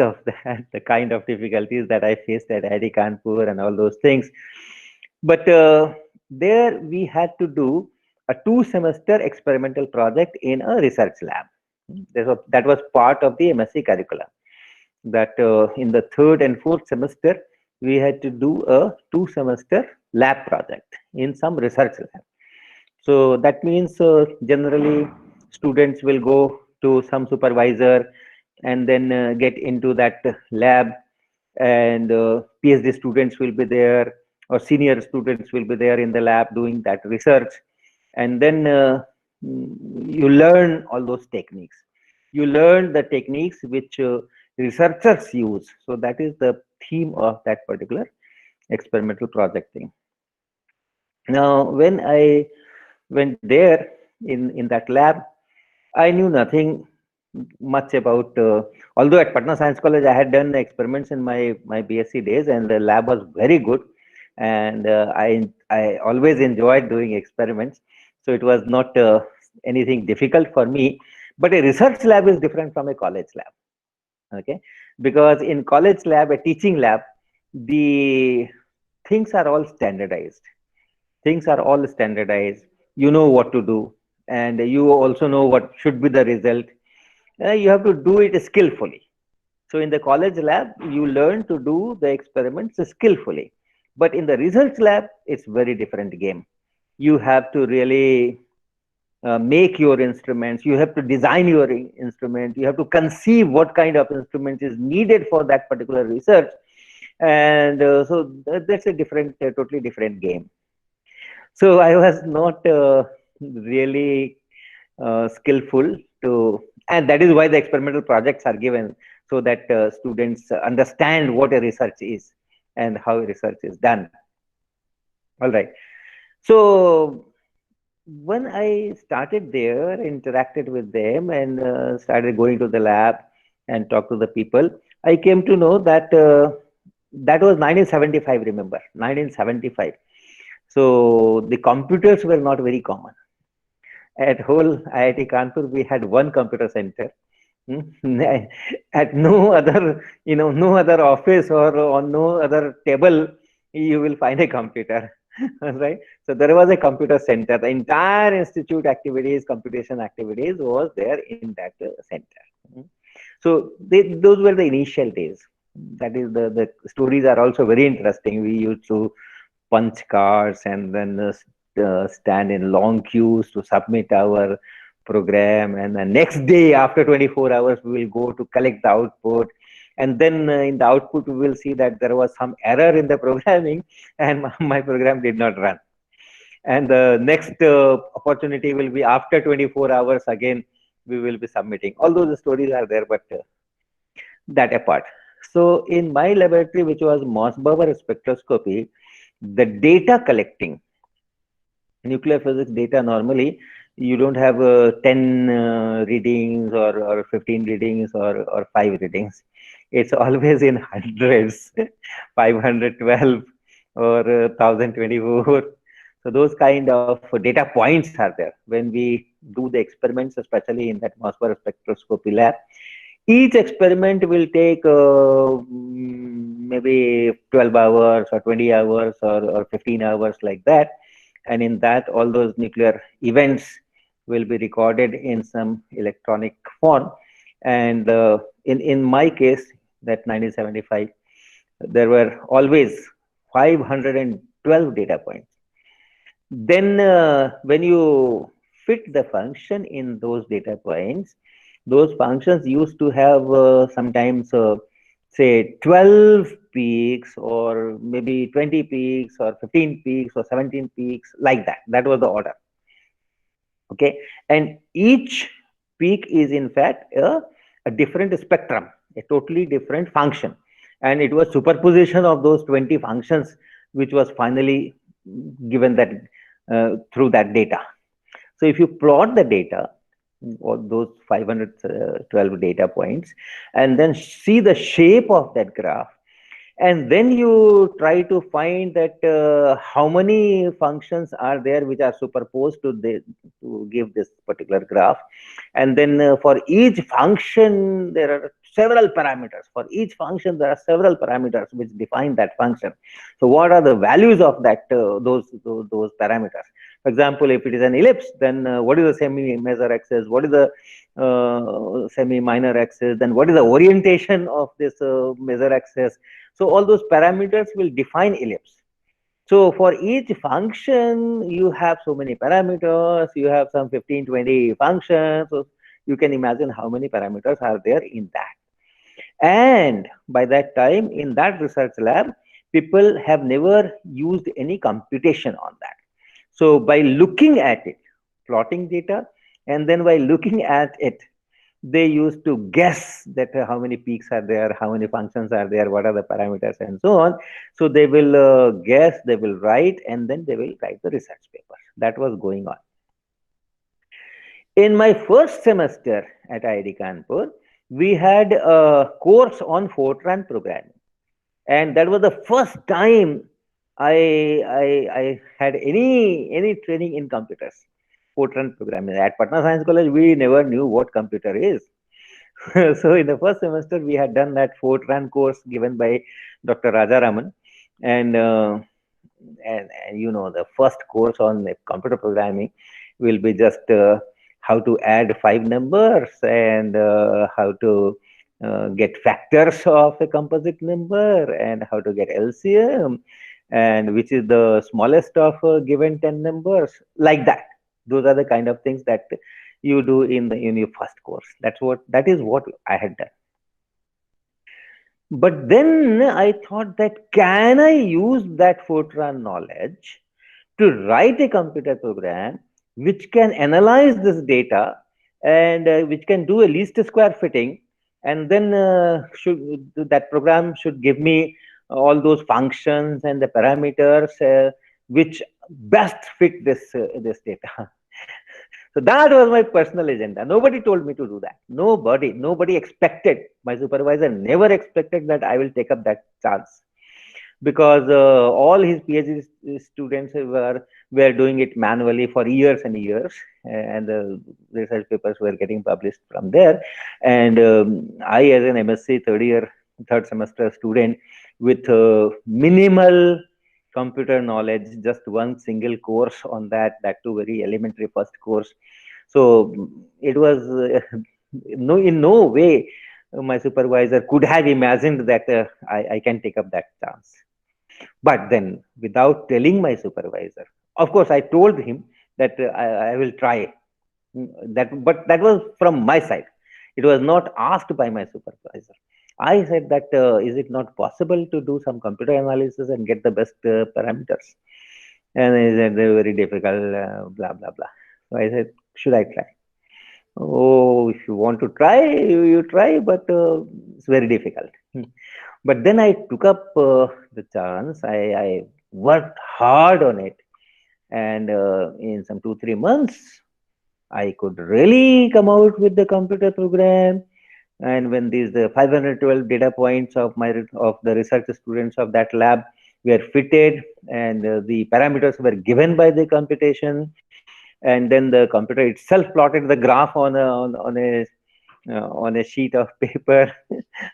of that, the kind of difficulties that I faced at IIT Kanpur and all those things. But there we had to do a 2 semester experimental project in a research lab. That was part of the MSc curriculum. That in the third and fourth semester, we had to do a 2 semester lab project in some research lab. So that means generally students will go to some supervisor and then get into that lab, and PhD students will be there, or senior students will be there in the lab doing that research. And then you learn all those techniques. You learn the techniques which researchers use. So that is the theme of that particular experimental project thing. Now, when I went there in that lab, I knew nothing much about. Although at Patna Science College, I had done experiments in my BSc days, and the lab was very good, and I always enjoyed doing experiments. So it was not anything difficult for me. But a research lab is different from a college lab. Okay, because in college lab, a teaching lab, the things are all standardized. Things are all standardized. You know what to do, and you also know what should be the result. You have to do it skillfully. So in the college lab, you learn to do the experiments skillfully. But in the research lab, it's very different game. You have to really make your instruments. You have to design your instrument. You have to conceive what kind of instrument is needed for that particular research. And so that's a different, totally different game. So I was not really skillful to, and that is why the experimental projects are given, so that students understand what a research is and how research is done. All right. So when I started there, interacted with them, and started going to the lab and talk to the people, I came to know that that was 1975. Remember, 1975. So the computers were not very common. At whole IIT Kanpur, we had one computer center. At no other, no other office or on no other table, you will find a computer. Right? So there was a computer center. The entire institute activities, computation activities was there in that center. So those were the initial days. That is the stories are also very interesting. We used to punch cards and then stand in long queues to submit our program, and the next day after 24 hours we will go to collect the output, and then in the output we will see that there was some error in the programming and my program did not run, and the next opportunity will be after 24 hours again we will be submitting. All those stories are there, but that apart. So in my laboratory, which was Mossbauer spectroscopy, the data collecting, nuclear physics data, normally you don't have 10 readings or 15 readings or 5 readings. It's always in hundreds, 512 or 1024. So those kind of data points are there when we do the experiments, especially in that Mossbauer spectroscopy lab. Each experiment will take maybe 12 hours or 20 hours or 15 hours, like that. And in that, all those nuclear events will be recorded in some electronic form. And in my case, that 1975, there were always 512 data points. Then when you fit the function in those data points, those functions used to have sometimes say 12 peaks or maybe 20 peaks or 15 peaks or 17 peaks, like that. That was the order. Okay, and each peak is in fact a different spectrum, a totally different function, and it was superposition of those 20 functions which was finally given that through that data. So if you plot the data, or those 512 data points, and then see the shape of that graph, and then you try to find that how many functions are there which are superposed to give this particular graph, and then for each function there are several parameters. For each function, there are several parameters which define that function. So what are the values of that those parameters? For example, if it is an ellipse, then what is the semi-major axis? What is the semi-minor axis? Then what is the orientation of this major axis? So all those parameters will define ellipse. So for each function, you have so many parameters, you have some 15, 20 functions. So you can imagine how many parameters are there in that. And by that time, in that research lab, people have never used any computation on that. So by looking at it, plotting data, and then by looking at it, they used to guess that how many peaks are there, how many functions are there, what are the parameters, and so on. So they will guess, they will write, and then they will write the research paper. That was going on. In my first semester at IIT Kanpur, we had a course on Fortran programming, and that was the first time I had any training in computers. Fortran programming at Patna Science College, we never knew what computer is. So in the first semester, we had done that Fortran course given by Dr. Rajaraman, and you know, the first course on computer programming will be just how to add 5 numbers and how to get factors of a composite number and how to get LCM and which is the smallest of given 10 numbers, like that. Those are the kind of things that you do in your first course. That is what I had done. But then I thought that can I use that Fortran knowledge to write a computer program which can analyze this data and which can do a least square fitting, and then that program should give me all those functions and the parameters which best fit this data. So that was my personal agenda. Nobody told me to do that. Nobody expected. My supervisor never expected that I will take up that chance, because all his PhD students were doing it manually for years and years, and the research papers were getting published from there. And I, as an MSc third semester student with minimal computer knowledge, just one single course on that too very elementary first course. So it was in no way my supervisor could have imagined that I can take up that chance. But then, without telling my supervisor, of course, I told him that I will try that, but that was from my side. It was not asked by my supervisor. I said that is it not possible to do some computer analysis and get the best parameters? And he said they're very difficult, blah blah blah. So I said, should I try? Oh, if you want to try, you try, but it's very difficult. But then I took up the chance. I worked hard on it, and in some 2-3 months, I could really come out with the computer program. And when these the 512 data points of the research students of that lab were fitted, and the parameters were given by the computation, and then the computer itself plotted the graph on a sheet of paper.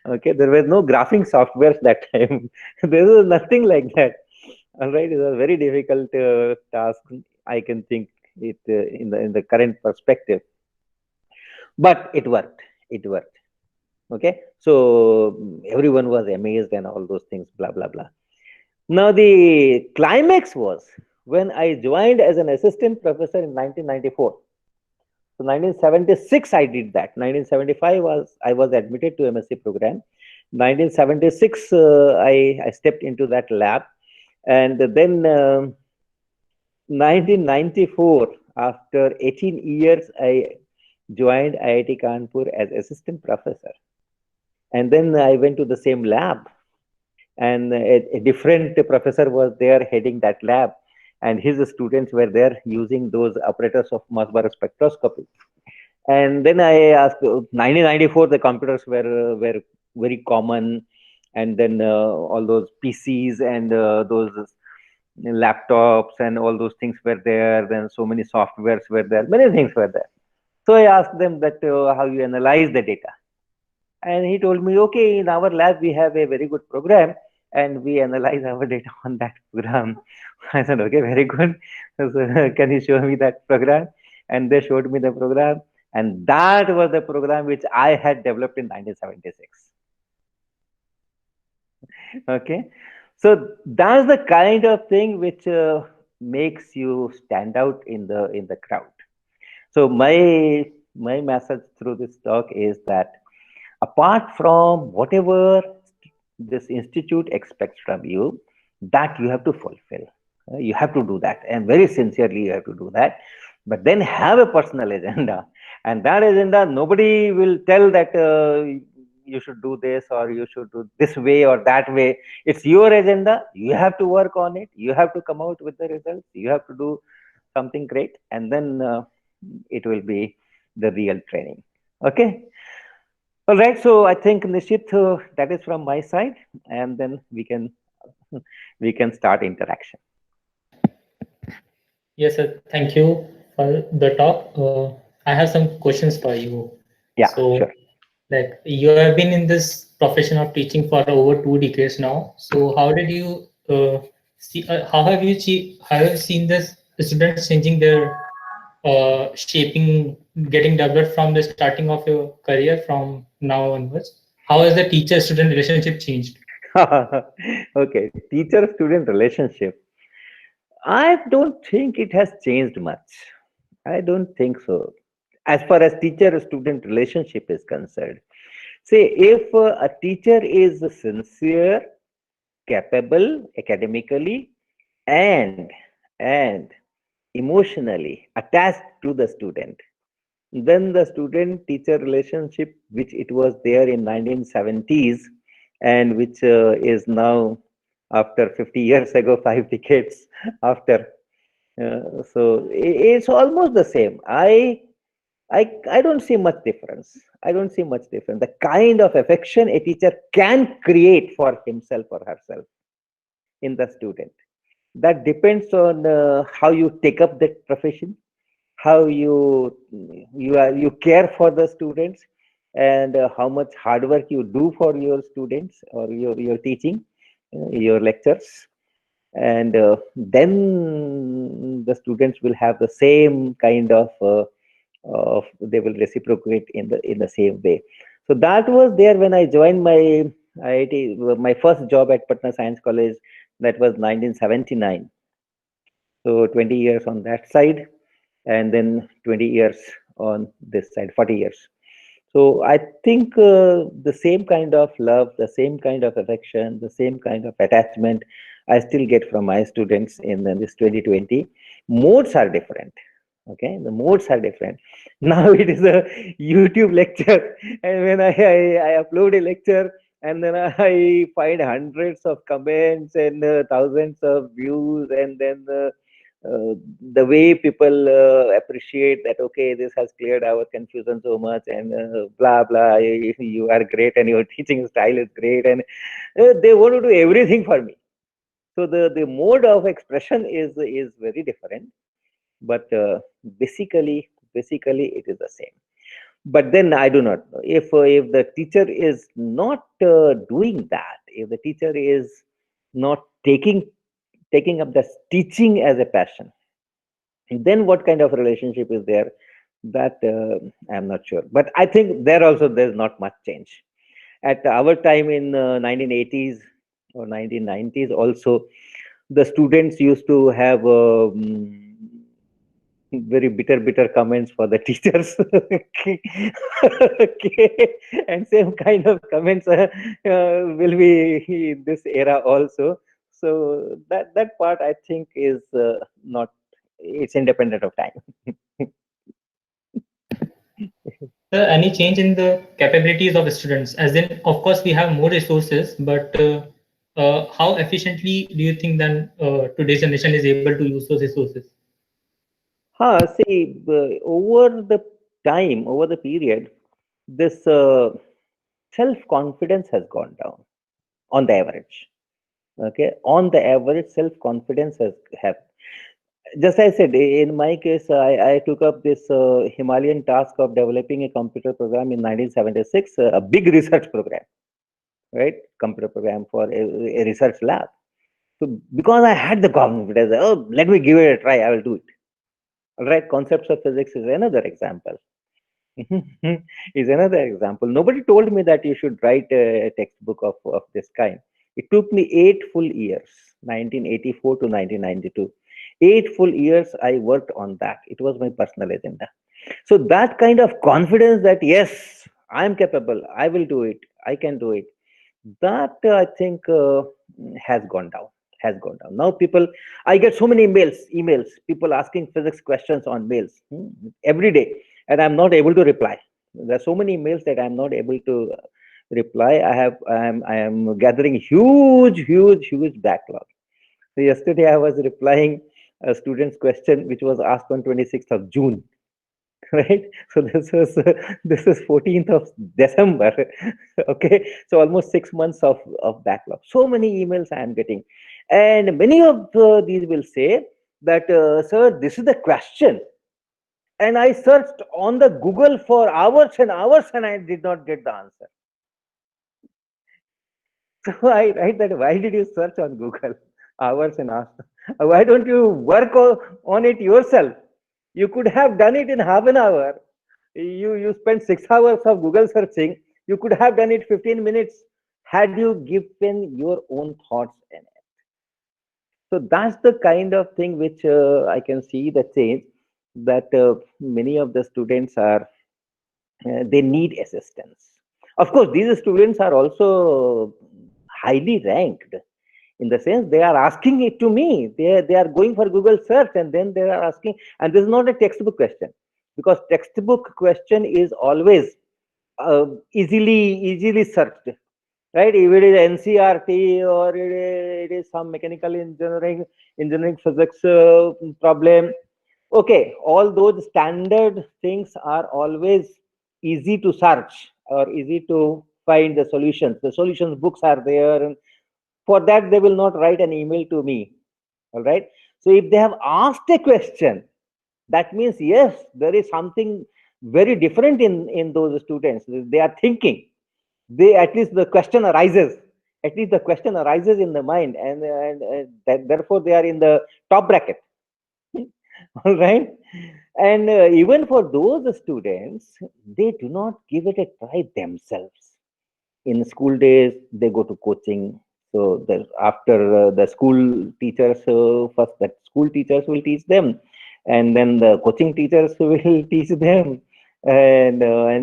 Okay, there were no graphing software that time. There was nothing like that. All right, it was a very difficult task. I can think it in the current perspective, but it worked. It worked. Okay, so everyone was amazed and all those things. Blah blah blah. Now the climax was when I joined as an assistant professor in 1994. So 1976 I did that. 1975 I was admitted to MSc program. 1976 I stepped into that lab, and then 1994, after 18 years, I joined IIT Kanpur as assistant professor, and then I went to the same lab, and a different professor was there heading that lab, and his students were there using those operators of Mossbauer spectroscopy. And then I asked, 1994, the computers were very common, and then all those PCs and those laptops and all those things were there. Then so many softwares were there, many things were there. So I asked them that how you analyze the data. And he told me, okay, in our lab we have a very good program and we analyze our data on that program. I said, okay, very good. So, can you show me that program? And they showed me the program, and that was the program which I had developed in 1976. Okay, so that's the kind of thing which makes you stand out in the crowd. So my message through this talk is that apart from whatever this institute expects from you, that you have to fulfill. You have to do that, and very sincerely you have to do that. But then have a personal agenda, and that agenda nobody will tell that you should do this or you should do this way or that way. It's your agenda. You have to work on it. You have to come out with the results. You have to do something great, and then it will be the real training. Okay. All right, so I think Nishit, that is from my side, and then we can start interaction. Yes, sir. Thank you for the talk. I have some questions for you. Yeah, So, sure. like, you have been in this profession of teaching for over 2 decades now. So, how did you see? How have you seen this students changing their shaping, getting developed from the starting of your career from now onwards? How has the teacher-student relationship changed? Okay, teacher-student relationship. I don't think it has changed much. I don't think so. As far as teacher-student relationship is concerned, say if a teacher is sincere, capable academically, and and emotionally attached to the student, then the student teacher relationship which it was there in 1970s and which is now after 50 years ago, 5 decades after, so it's almost the same. I don't see much difference. I don't see much difference. The kind of affection a teacher can create for himself or herself in the student, that depends on how you take up that profession, how you care for the students, and how much hard work you do for your students or your teaching, your lectures, and then the students will have the same kind of they will reciprocate in the same way. So that was there when I joined my IIT, my first job at Patna Science College. That was 1979. So 20 years on that side, and then 20 years on this side, 40 years. So I think the same kind of love, the same kind of affection, the same kind of attachment I still get from my students in this 2020. Modes are different. Okay, the modes are different. Now it is a YouTube lecture, and when I upload a lecture, and then I find hundreds of comments and thousands of views, and then the way people appreciate that, okay, this has cleared our confusion so much, and blah blah, you are great and your teaching style is great, and they want to do everything for me. So the mode of expression is very different, but basically it is the same. But then I do not know if the teacher is not doing that, if the teacher is not taking up the teaching as a passion, then what kind of relationship is there, that I'm not sure. But I think there also there's not much change. At our time in 1980s or 1990s also, the students used to have very bitter comments for the teachers. Okay. Okay. And same kind of comments will be in this era also. So that part I think is not, it's independent of time. Any change in the capabilities of students? As in, of course, we have more resources, but how efficiently do you think then today's generation is able to use those resources? See, over the time, over the period, this self-confidence has gone down on the average. Okay, on the average, self-confidence has have. just I said, in my case, I took up this Himalayan task of developing a computer program in 1976, a big research program, right? Computer program for a research lab. So because I had the confidence, oh, let me give it a try, I will do it. All right, concepts of physics is another example. Is another example. Nobody told me that you should write a textbook of this kind. It took me 8 full years, 1984 to 1992. 8 full years I worked on that. It was my personal agenda. So that kind of confidence that yes, I am capable, I will do it, I can do it. That I think has gone down. Has gone down. Now people, I get so many emails, people asking physics questions on mails every day, and I'm not able to reply. There are so many emails that I'm not able to reply. I am gathering huge backlog. So yesterday I was replying a student's question which was asked on 26th of June. Right, so this is 14th of December. Okay, so almost 6 months of backlog. So many emails I am getting, and many of these will say that sir, this is the question, and I searched on the Google for hours and hours and I did not get the answer. So I write that, why did you search on Google hours and hours? Why don't you work on it yourself? You could have done it in half an hour. You spent 6 hours of Google searching. You could have done it 15 minutes had you given your own thoughts in it. So that's the kind of thing which I can see the change, that many of the students are they need assistance. Of course, these students are also highly ranked, in the sense they are asking it to me. They are going for Google search and then they are asking, and this is not a textbook question, because textbook question is always easily searched, right? If it is NCRT or it is some mechanical engineering physics problem, okay, all those standard things are always easy to search or easy to find the solutions. The solutions books are there, and for that they will not write an email to me. All right. So if they have asked a question, that means yes, there is something very different in those students. They are thinking. They, at least the question arises. At least the question arises in the mind, and that, therefore they are in the top bracket. All right. And even for those students, they do not give it a try themselves. In school days, they go to coaching. So after the school teachers, first that school teachers will teach them, and then the coaching teachers will teach them, and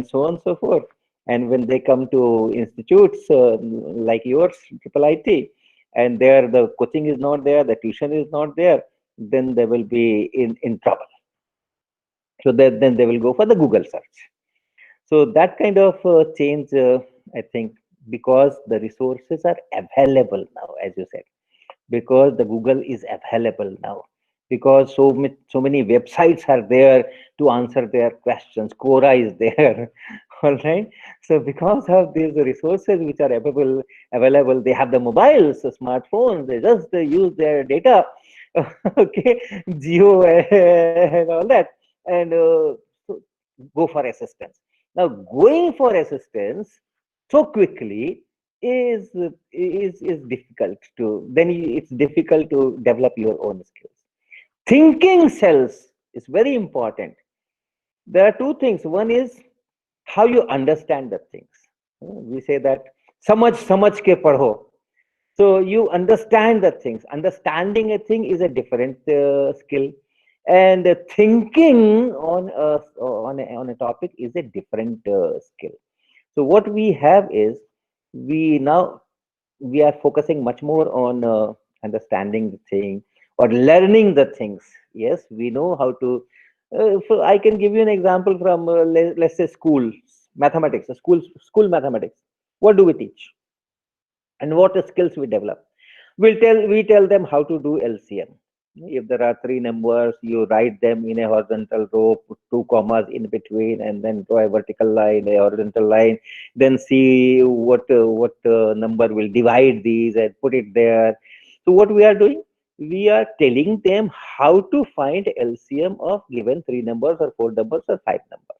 so on and so forth. And when they come to institutes like yours, Triple IT, and there the coaching is not there, the tuition is not there, then they will be in trouble. So then they will go for the Google search. So that kind of change, I think, because the resources are available now, as you said, because the Google is available now, because so many websites are there to answer their questions. Quora is there. All right. So because of these resources which are available, they have the mobiles, the smartphones. They just use their data, okay, Geo and all that, and so go for assistance. Now, going for assistance so quickly is difficult to. Then it's difficult to develop your own skills. Thinking cells is very important. There are two things. One is how you understand the things. We say that samajh ke padho. So you understand the things. Understanding a thing is a different skill, and thinking on a topic is a different skill. So what we have is, we now we are focusing much more on understanding the thing or learning the things. Yes, we know how to. So I can give you an example from let's say school mathematics, school mathematics. What do we teach, and what skills we develop? We tell them how to do LCM. If there are three numbers, you write them in a horizontal row, put two commas in between, and then draw a vertical line, a horizontal line. Then see what number will divide these and put it there. So what we are doing? we are telling them how to find LCM of given 3 numbers or 4 numbers or 5 numbers.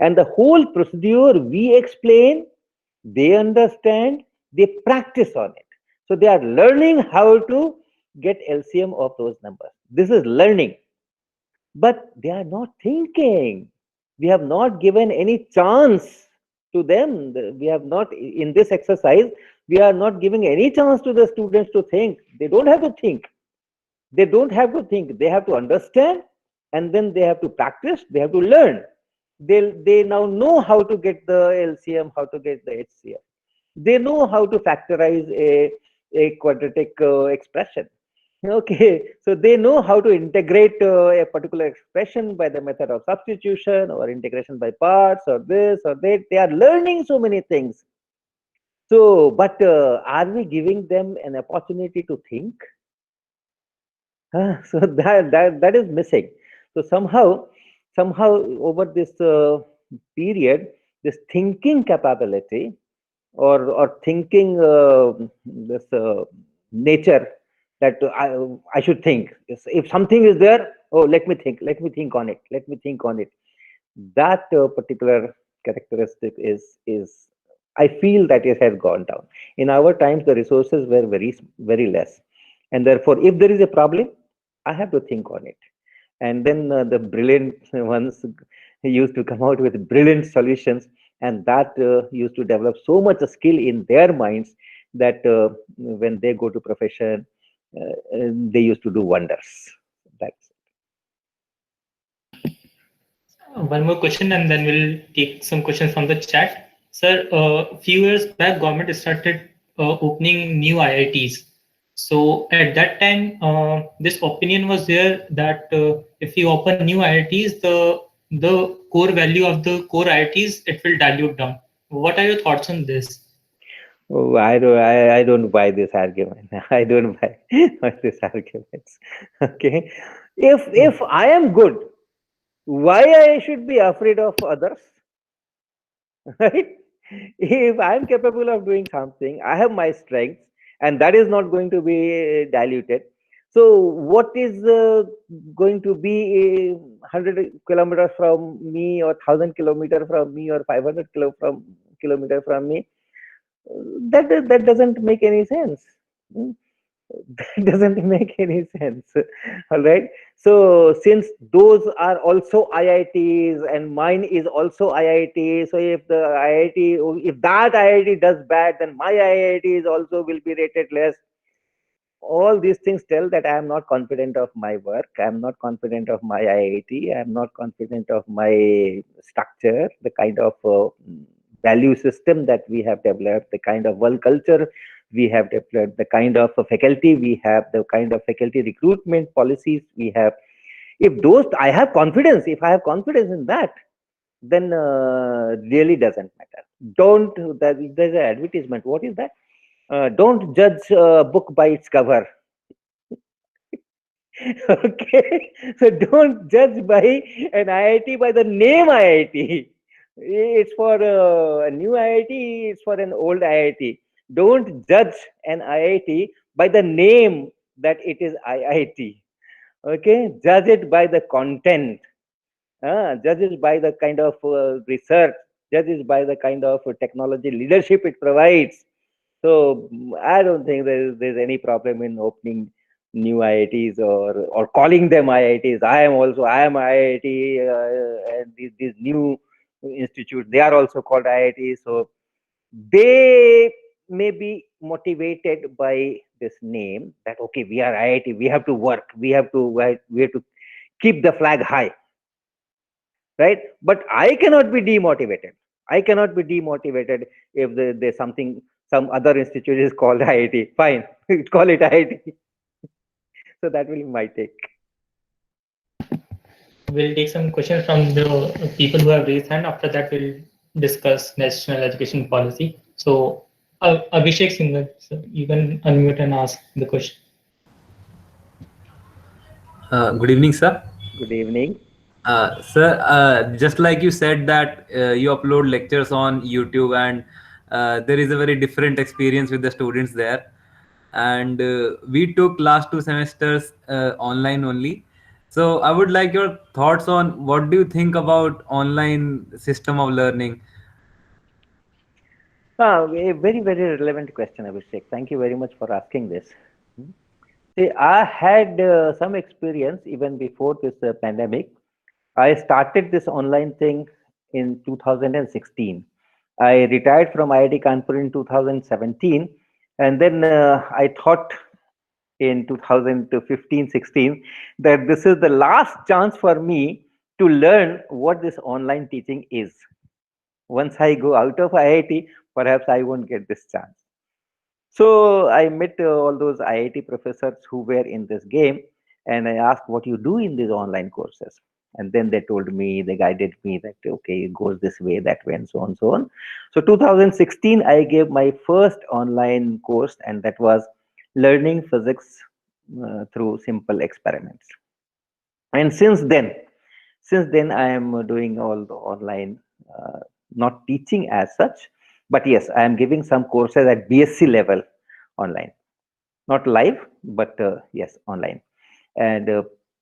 And the whole procedure we explain, they understand, they practice on it. So they are learning how to get LCM of those numbers. This is learning. But they are not thinking. We have not given any chance to them. We have not, in this exercise, we are not giving any chance to the students to think. They don't have to think. They don't have to think. They have to understand, and then they have to practice. They have to learn. They now know how to get the LCM, how to get the HCM. They know how to factorize a quadratic expression. Okay, so they know how to integrate a particular expression by the method of substitution or integration by parts or this or that. They are learning so many things. So, but are we giving them an opportunity to think? So that is missing. So somehow over this period, this thinking capability or thinking this nature that I should think. If something is there, oh, let me think on it, that particular characteristic is I feel that it has gone down. In our times, the resources were very less, and therefore, if there is a problem, I have to think on it. And then the brilliant ones used to come out with brilliant solutions, and that used to develop so much skill in their minds that when they go to profession, they used to do wonders. That's One more question, and then we'll take some questions from the chat. Sir, a few years back, government started opening new IITs. So at that time, this opinion was there that if you open new IITs, the core value of the core IITs, it will dilute down. What are your thoughts on this? Oh, I don't buy this argument. I don't buy this arguments. Okay, if I am good, why I should be afraid of others? Right? If I am capable of doing something, I have my strengths, and that is not going to be diluted. So, what is going to be 100 kilometers from me, or 1,000 kilometers from me, or 500 kilometers from me? That doesn't make any sense. Hmm? That doesn't make any sense. All right. So since those are also IITs and mine is also IIT, so if the IIT, if that IIT does bad, then my IIT is also will be rated less. All these things tell that I am not confident of my work. I am not confident of my IIT. I am not confident of my structure, the kind of value system that we have developed, the kind of work culture we have developed, the kind of faculty we have, the kind of faculty recruitment policies we have. If those, I have confidence, if I have confidence in that, then really doesn't matter. Don't, there's an advertisement. What is that? Don't judge a book by its cover. Okay, so don't judge by an IIT by the name IIT. It's for a new IIT, it's for an old IIT. Don't judge an IIT by the name that it is IIT. Okay, judge it by the content, judge it by the kind of research, judge it by the kind of technology leadership it provides. So I don't think there's any problem in opening new IITs or calling them IITs. I am IIT, and these new institutes, they are also called IITs. So they may be motivated by this name that okay, we are IIT, we have to work, we have to keep the flag high, right? But I cannot be demotivated. I cannot be demotivated if there's something, some other institute is called IIT. Fine, call it IIT. So that will be my take. We'll take some questions from the people who have raised hand. After that, we'll discuss national education policy. So, Abhishek Singh, so you can unmute and ask the question. Good evening, sir. Good evening. Sir, just like you said that you upload lectures on YouTube and there is a very different experience with the students there. and we took last 2 semesters online only. So I would like your thoughts on what do you think about online system of learning? A very, very relevant question, Abhishek. Thank you very much for asking this. See, I had some experience even before this pandemic. I started this online thing in 2016. I retired from IIT Kanpur in 2017, and then I thought in 2015-16 that this is the last chance for me to learn what this online teaching is. Once I go out of IIT, perhaps I won't get this chance. So I met all those IIT professors who were in this game, and I asked what you do in these online courses. And then they told me, they guided me that, okay, it goes this way, that way, and so on, so on. So 2016, I gave my first online course, and that was learning physics through simple experiments. And since then, I am doing all the online, not teaching as such, but yes, I am giving some courses at BSc level online, not live, but yes, online. And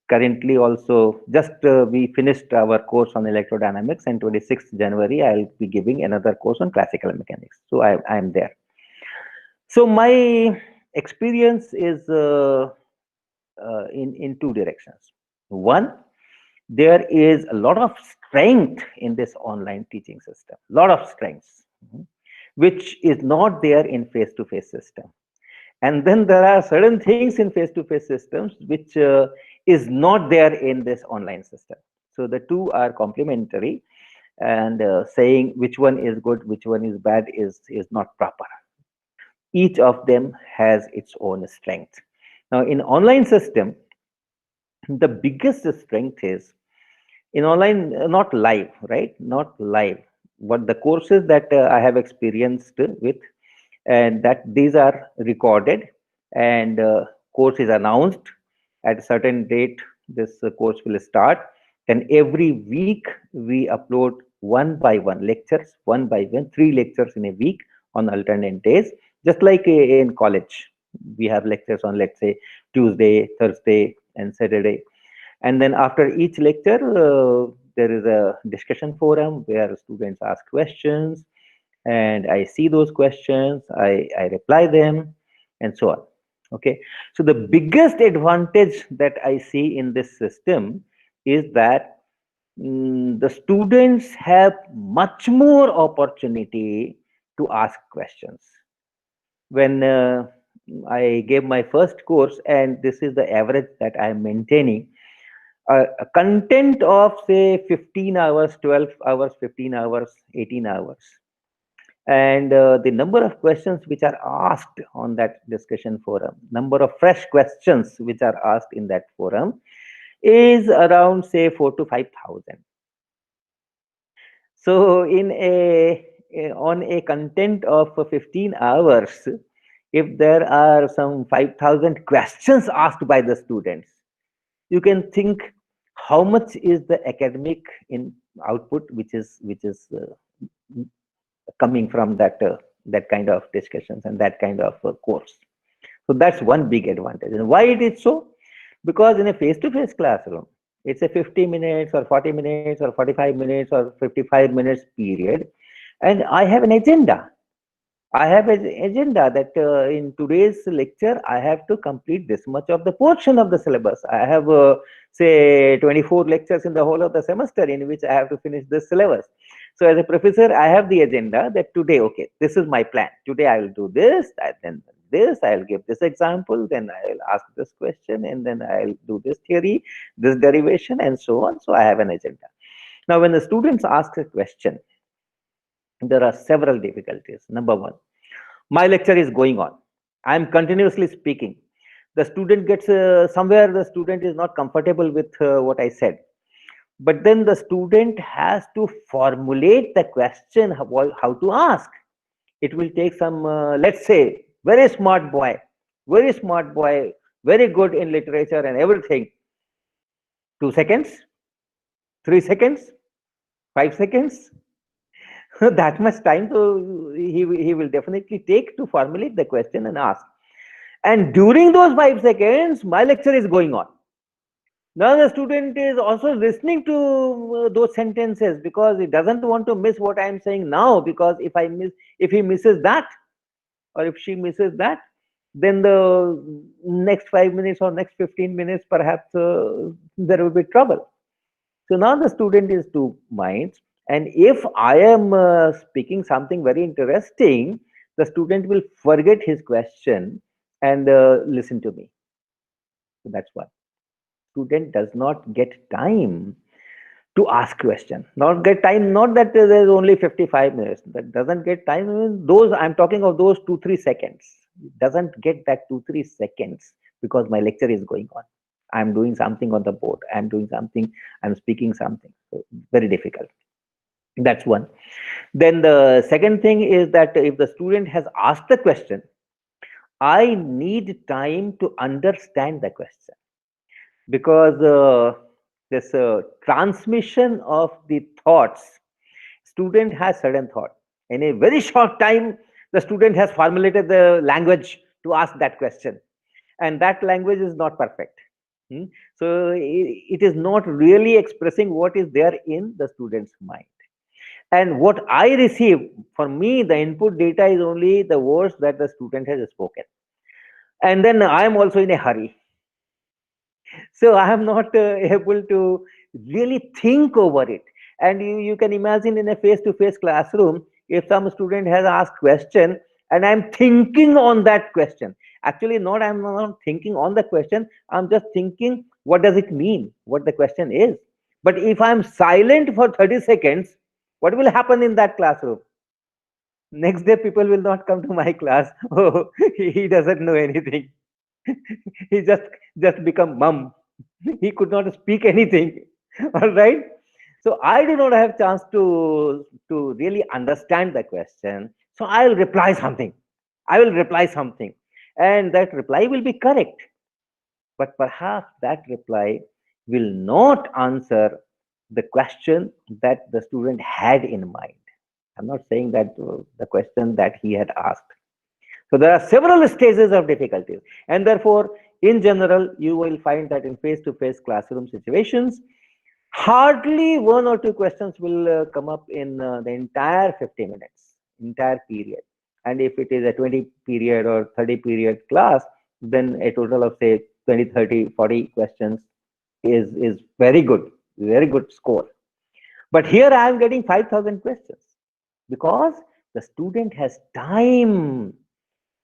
currently also, just we finished our course on electrodynamics, and 26th January, I'll be giving another course on classical mechanics. So I am there. So my experience is in two directions. One, there is a lot of strength in this online teaching system, lot of strengths, which is not there in face-to-face system. And then there are certain things in face-to-face systems which is not there in this online system. So the two are complementary, and saying which one is good, which one is bad is not proper. Each of them has its own strength. Now in online system, the biggest strength is in online, not live, right? Not live. But the courses that I have experienced with, and that these are recorded, and course is announced at a certain date. This course will start, and every week we upload one by one lectures, one by one, 3 lectures in a week on alternate days, just like in college. We have lectures on, let's say, Tuesday, Thursday, and Saturday. And then after each lecture, there is a discussion forum where students ask questions, and I see those questions, I reply them, and so on. Okay. So the biggest advantage that I see in this system is that the students have much more opportunity to ask questions. When I gave my first course, and this is the average that I am maintaining, a content of say 15 hours, 12 hours, 15 hours, 18 hours, and the number of questions which are asked on that discussion forum, number of fresh questions which are asked in that forum, is around say 4 to 5,000. So on a content of 15 hours, if there are some 5,000 questions asked by the students, you can think how much is the academic in output which is coming from that kind of discussions and that kind of course. So that's one big advantage. And why it is so? Because in a face-to-face classroom, it's a 50 minutes or 40 minutes or 45 minutes or 55 minutes period, and I have an agenda. I have an agenda that in today's lecture, I have to complete this much of the portion of the syllabus. I have, say, 24 lectures in the whole of the semester in which I have to finish this syllabus. So as a professor, I have the agenda that today, okay, this is my plan. Today I will do this, then this, I'll give this example, then I'll ask this question, and then I'll do this theory, this derivation, and so on. So I have an agenda. Now, when the students ask a question, there are several difficulties. Number one, my lecture is going on. I am continuously speaking. The student gets somewhere the student is not comfortable with what I said. But then the student has to formulate the question, how to ask. It will take some, let's say, very smart boy, very good in literature and everything. 2 seconds, 3 seconds, 5 seconds. That much time, so he will definitely take to formulate the question and ask. And during those 5 seconds, my lecture is going on. Now the student is also listening to those sentences because he doesn't want to miss what I am saying now, because if he misses that, or if she misses that, then the next 5 minutes or next 15 minutes, perhaps there will be trouble. So now the student is two minds. And if I am speaking something very interesting, the student will forget his question and listen to me. So that's why student does not get time to ask question, not get time, not that there's only 55 minutes, that doesn't get time. I mean, those I'm talking of those 2-3 seconds, doesn't get that 2-3 seconds, because my lecture is going on, I'm doing something on the board, I'm doing something, I'm speaking something. So very difficult. That's one. Then the second thing is that if the student has asked the question, I need time to understand the question, because this transmission of the thoughts, student has certain thought. In a very short time, the student has formulated the language to ask that question, and that language is not perfect. Hmm? So it is not really expressing what is there in the student's mind. And what I receive, for me, the input data is only the words that the student has spoken. And then I am also in a hurry. So I am not able to really think over it. And you can imagine in a face-to-face classroom, if some student has asked question and I'm thinking on that question. Actually, I'm not thinking on the question. I'm just thinking, what does it mean? What the question is. But if I'm silent for 30 seconds, what will happen in that classroom? Next day, people will not come to my class. Oh, he doesn't know anything. He just become mum. He could not speak anything. All right. So I do not have chance to really understand the question. So I'll reply something. I will reply something, and that reply will be correct. But perhaps that reply will not answer the question that the student had in mind. I'm not saying that the question that he had asked. So there are several stages of difficulties, and therefore, in general, you will find that in face-to-face classroom situations, hardly one or two questions will come up in the entire 50 minutes, entire period. And if it is a 20 period or 30 period class, then a total of say 20, 30, 40 questions is very good score. But here I am getting 5,000 questions because the student has time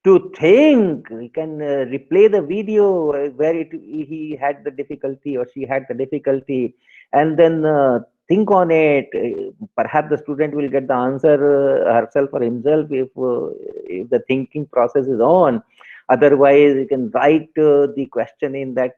to think. He can replay the video where he had the difficulty or she had the difficulty, and then think on it. Perhaps the student will get the answer herself or himself if the thinking process is on. Otherwise, you can write the question in that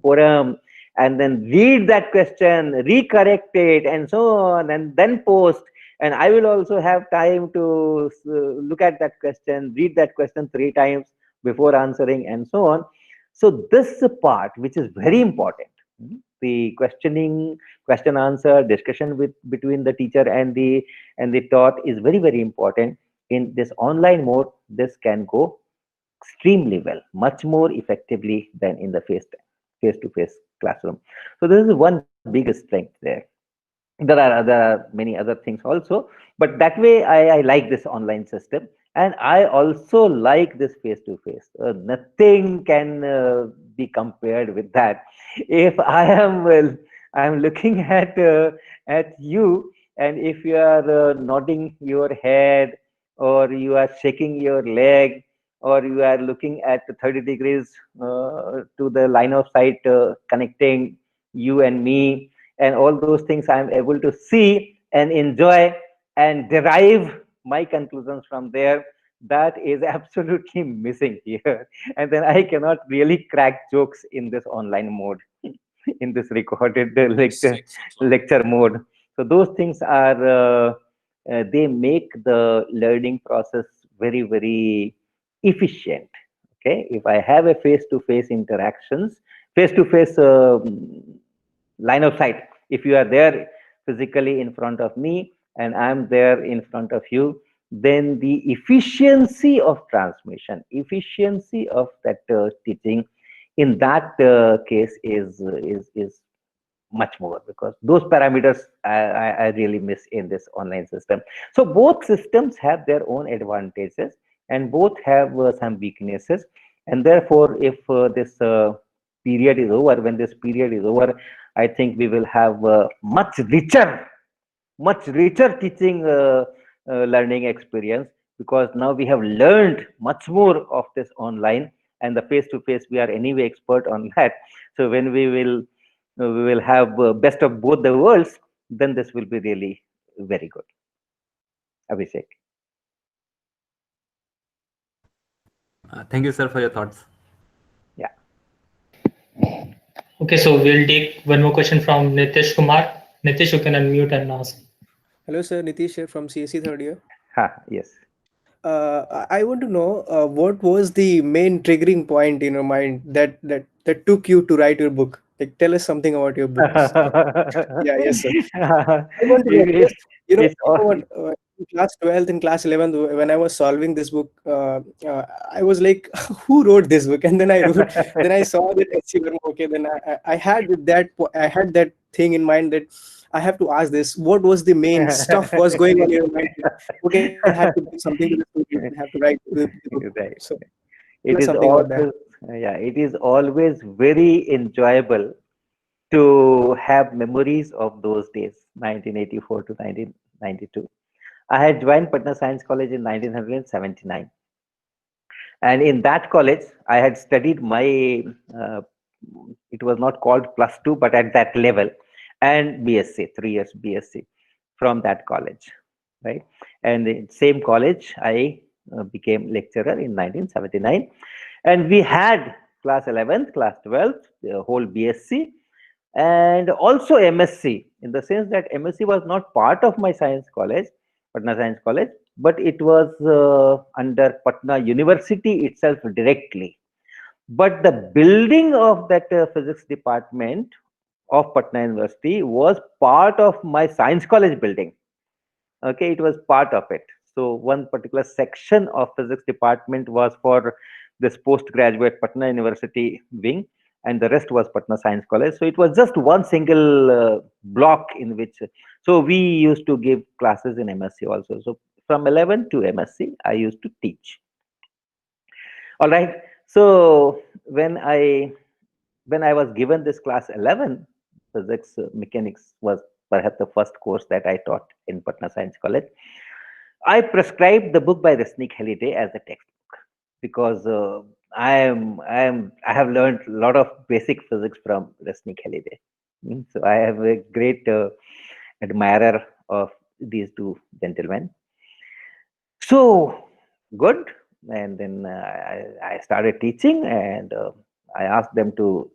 forum and then read that question, recorrect it, and so on, and then post. And I will also have time to look at that question, read that question 3 times before answering, and so on. So this part, which is very important, the questioning, question answer, discussion between the teacher and the taught, is very important. In this online mode, this can go extremely well, much more effectively than in the face-to-face classroom. So this is one big strength there. There are many other things also, but that way I like this online system, and I also like this face-to-face. Nothing can be compared with that. If I am looking at you, and if you are nodding your head, or you are shaking your leg, or you are looking at 30 degrees to the line of sight connecting you and me, and all those things I am able to see and enjoy and derive my conclusions from there, that is absolutely missing here. And then I cannot really crack jokes in this online mode, in this recorded lecture mode. So those things are they make the learning process very efficient. Okay, if I have a face-to-face interactions, face-to-face line of sight, if you are there physically in front of me and I'm there in front of you, then the efficiency of transmission, efficiency of that teaching, in that case is much more, because those parameters I really miss in this online system. So both systems have their own advantages and both have some weaknesses, and therefore if this period is over, when this period is over, I think we will have much richer teaching learning experience, because now we have learned much more of this online, and the face to face we are anyway expert on that. So when we will have best of both the worlds, then this will be really very good. Abhishek. Thank you, sir, for your thoughts. Yeah. Okay, so we'll take one more question from Nitish Kumar. Nitish, you can unmute and ask. Hello, sir. Nitish here from CSE third year. Yes. I want to know what was the main triggering point in your mind that took you to write your book. Like, tell us something about your books. Yeah, yes, sir. I want to know it, because it's you know all, what, in class 12th and class 11th, when I was solving this book, I was like, who wrote this book? And then then I saw that H.C. Verma. Okay, then I had I had that thing in mind that I have to ask this. What was the main stuff was going on in your mind? Okay, I have to do something to the story. I have to write the book. right. So tell It us is something about that. always, yeah, it is always very enjoyable to have memories of those days, 1984 to 1992. I had joined Patna Science College in 1979. And in that college, I had studied my, it was not called plus two, but at that level, and BSc, 3 years BSc from that college, right? And in same college, I became lecturer in 1979. And we had class 11th, class 12th, the whole BSc, and also MSc, in the sense that MSc was not part of my science college, Patna Science College, but it was under Patna University itself directly. But the building of that physics department of Patna University was part of my science college building. Okay, it was part of it. So one particular section of physics department was for this postgraduate Patna University wing, and the rest was Patna Science College. So it was just one single block in which, so we used to give classes in MSc also. So from 11 to MSc, I used to teach. All right. So when I was given this class 11, physics mechanics was perhaps the first course that I taught in Patna Science College. I prescribed the book by Resnick Halliday as a textbook, because I have learned a lot of basic physics from Resnick Halliday. So I have a great admirer of these two gentlemen. So good, and then I started teaching, and I asked them to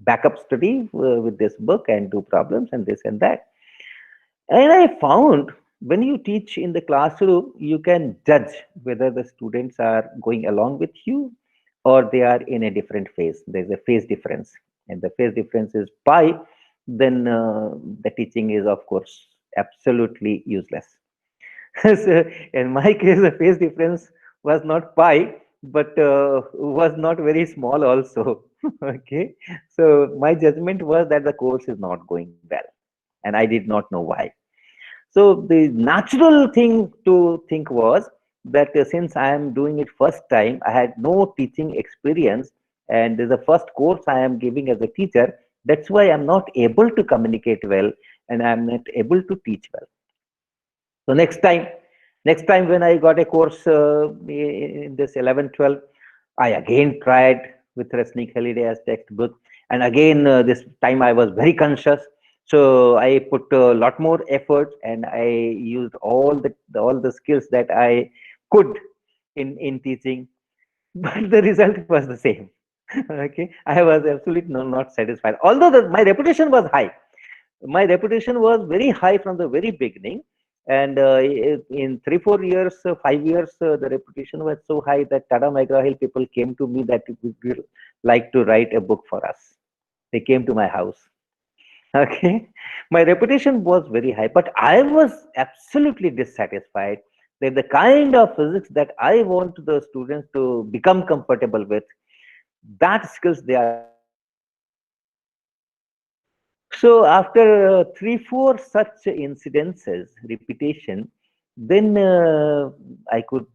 backup study with this book and do problems and this and that. And I found when you teach in the classroom, you can judge whether the students are going along with you or they are in a different phase. There's a phase difference, and the phase difference is pi. Then the teaching is, of course, absolutely useless. So in my case, the phase difference was not pi, but was not very small also. Okay, so my judgment was that the course is not going well, and I did not know why. So the natural thing to think was that since I am doing it first time, I had no teaching experience, and this is the first course I am giving as a teacher. That's why I'm not able to communicate well, and I'm not able to teach well. So next time when I got a course in this 11, 12, I again tried with Resnick Halliday as textbook. And again, this time I was very conscious. So I put a lot more effort, and I used all the skills that I could in teaching, but the result was the same. Okay, I was absolutely not satisfied. Although my reputation was high, my reputation was very high from the very beginning, and in 3 4 years 5 years the reputation was so high that Tata McGraw Hill people came to me that would like to write a book for us. They came to my house. Okay, my reputation was very high, but I was absolutely dissatisfied that the kind of physics that I want the students to become comfortable with, that skills they are lacking. So after 3, 4 such incidences, repetition, then I could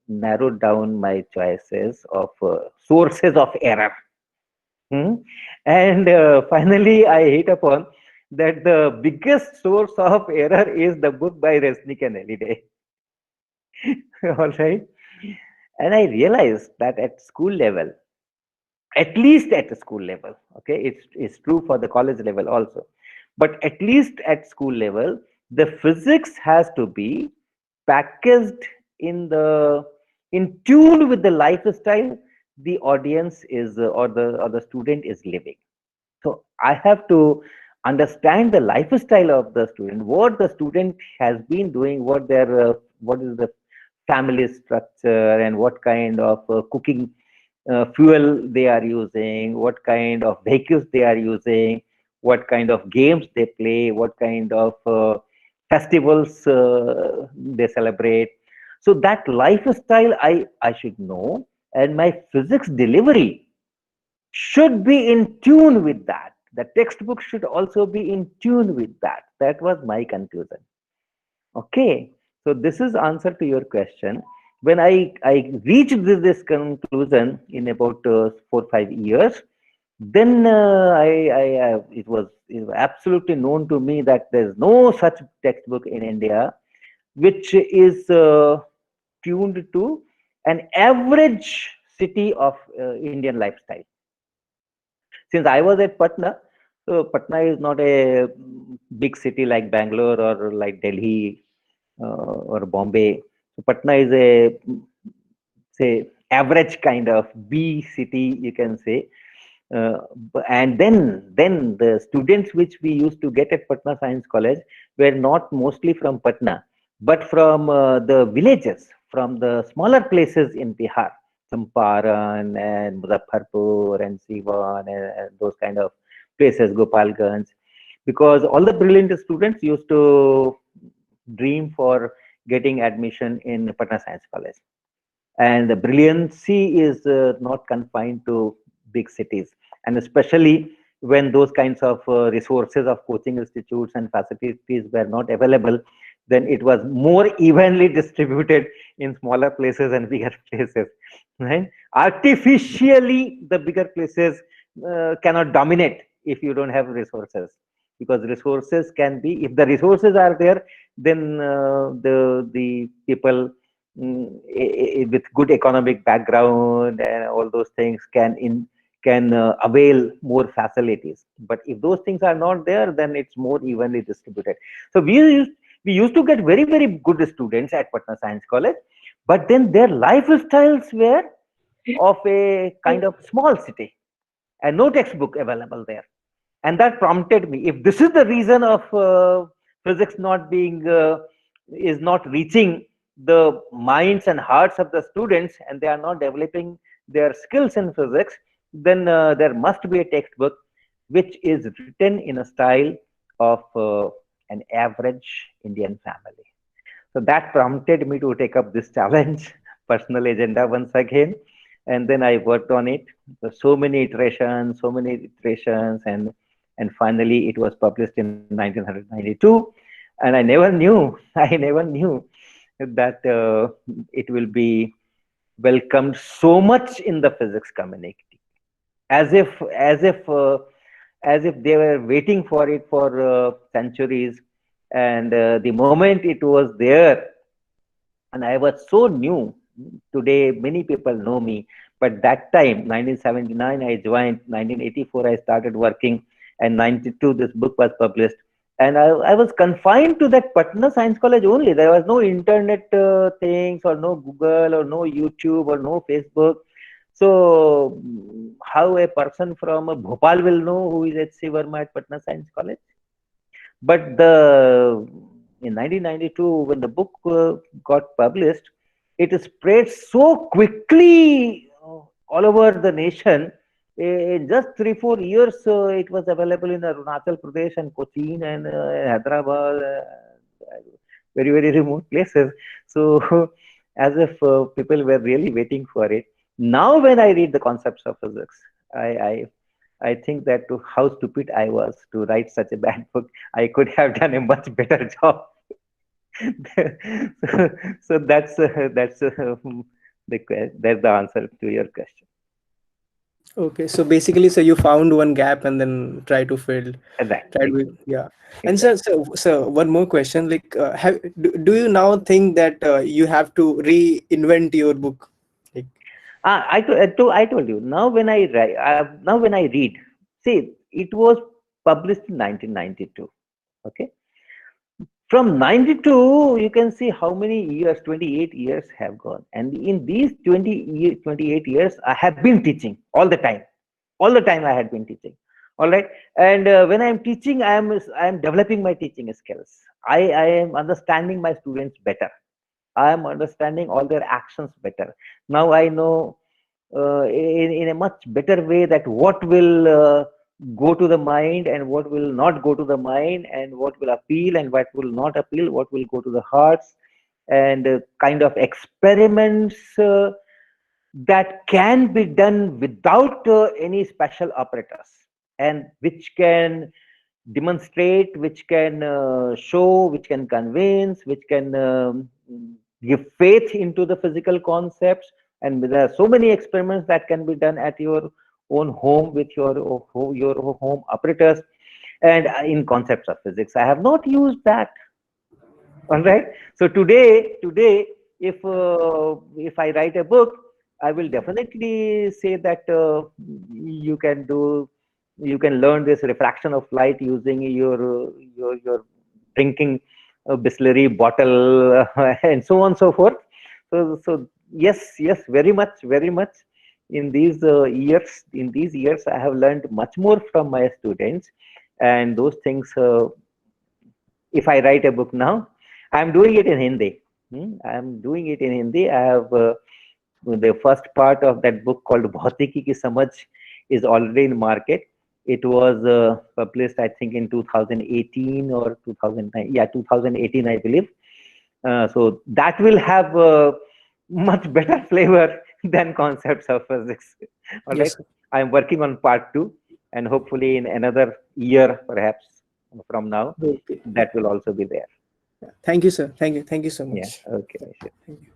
narrow down my choices of sources of error. Hmm. And finally, I hit upon that the biggest source of error is the book by Resnick and Halliday. All right. And I realized that at school level, at least at the school level, okay, it's true for the college level also, but at least at school level, the physics has to be packaged in the in tune with the lifestyle the audience is or the student is living. So I have to understand the lifestyle of the student, what the student has been doing, what is the family structure, and what kind of cooking fuel they are using, what kind of vehicles they are using, what kind of games they play, what kind of festivals they celebrate. So that lifestyle I should know, and my physics delivery should be in tune with that. The textbook should also be in tune with that. That was my conclusion. Okay, so this is answer to your question. When I reached this conclusion in about 4, 5 years, then it was absolutely known to me that there is no such textbook in India which is tuned to an average city of Indian lifestyle. Since I was at Patna, so Patna is not a big city like Bangalore or like Delhi or Bombay. So Patna is a say average kind of B city, you can say. And then the students which we used to get at Patna Science College were not mostly from Patna, but from the villages, from the smaller places in Bihar, Champaran and Muzaffarpur and Siwan and those kind of places, Gopalganj, because all the brilliant students used to dream for getting admission in Patna Science College. And the brilliancy is not confined to big cities, and especially when those kinds of resources of coaching institutes and facilities were not available, then it was more evenly distributed in smaller places and bigger places, right? Artificially the bigger places cannot dominate if you don't have resources, because resources can be, if the resources are there, then the people with good economic background and all those things can avail more facilities. But if those things are not there, then it's more evenly distributed. So we used to get very good students at Patna Science College, but then their lifestyles were of a kind of small city and no textbook available there. And that prompted me, if this is the reason of physics not being is not reaching the minds and hearts of the students, and they are not developing their skills in physics, then there must be a textbook which is written in a style of an average Indian family. So that prompted me to take up this challenge, personal agenda once again. And then I worked on it. So many iterations, and finally it was published in 1992. And I never knew, I never knew that it will be welcomed so much in the physics community, as if they were waiting for it for centuries. And the moment it was there, and I was so new. Today, many people know me, but that time, 1979, I joined. 1984, I started working, and 92, this book was published. And I was confined to that Patna Science College only. There was no internet things, or no Google, or no YouTube, or no Facebook. So, how a person from Bhopal will know who is H.C. Verma at Patna Science College? But in 1992, when the book got published, it spread so quickly all over the nation. In just 3, 4 years, it was available in Arunachal Pradesh and Cochin and Hyderabad, very remote places. So as if people were really waiting for it. Now when I read the concepts of physics, I think that to how stupid I was to write such a bad book. I could have done a much better job. So that's the answer to your question. Okay, so basically, so you found one gap and then try to fill, Right. try to, Exactly. yeah. And Exactly. so one more question, like, do you now think that you have to reinvent your book? Like, I told you now when I write, now when I read, see, it was published in 1992. Okay, from 92, you can see how many years, 28 years have gone, and in these 28 years, I have been teaching all the time. All the time I had been teaching. All right, and when I am teaching, I am developing my teaching skills. I am understanding my students better. I am understanding all their actions better. Now I know in a much better way that what will go to the mind and what will not go to the mind, and what will appeal and what will not appeal, what will go to the hearts, and kind of experiments that can be done without any special apparatus, and which can demonstrate, which can show, which can convince, which can give faith into the physical concepts. And there are so many experiments that can be done at your own home with your home apparatus and in concepts of physics. I have not used that. All right. So today, if I write a book, I will definitely say that you can do, you can learn this refraction of light using your drinking Bisleri bottle and so on and so forth. So yes, very much, very much. In these years, I have learned much more from my students, and those things. If I write a book now, I'm doing it in Hindi. I'm doing it in Hindi. I have the first part of that book called Bhautiki Ki Samajh is already in market. It was published, I think, in 2018 or 2009. Yeah, 2018, I believe. So that will have much better flavor than concepts of physics. All right. yes. I'm working on part two, and hopefully in another year, perhaps from now, Okay. that will also be there. Thank you, sir. Thank you so Yeah. much. Okay. Sure. Thank you.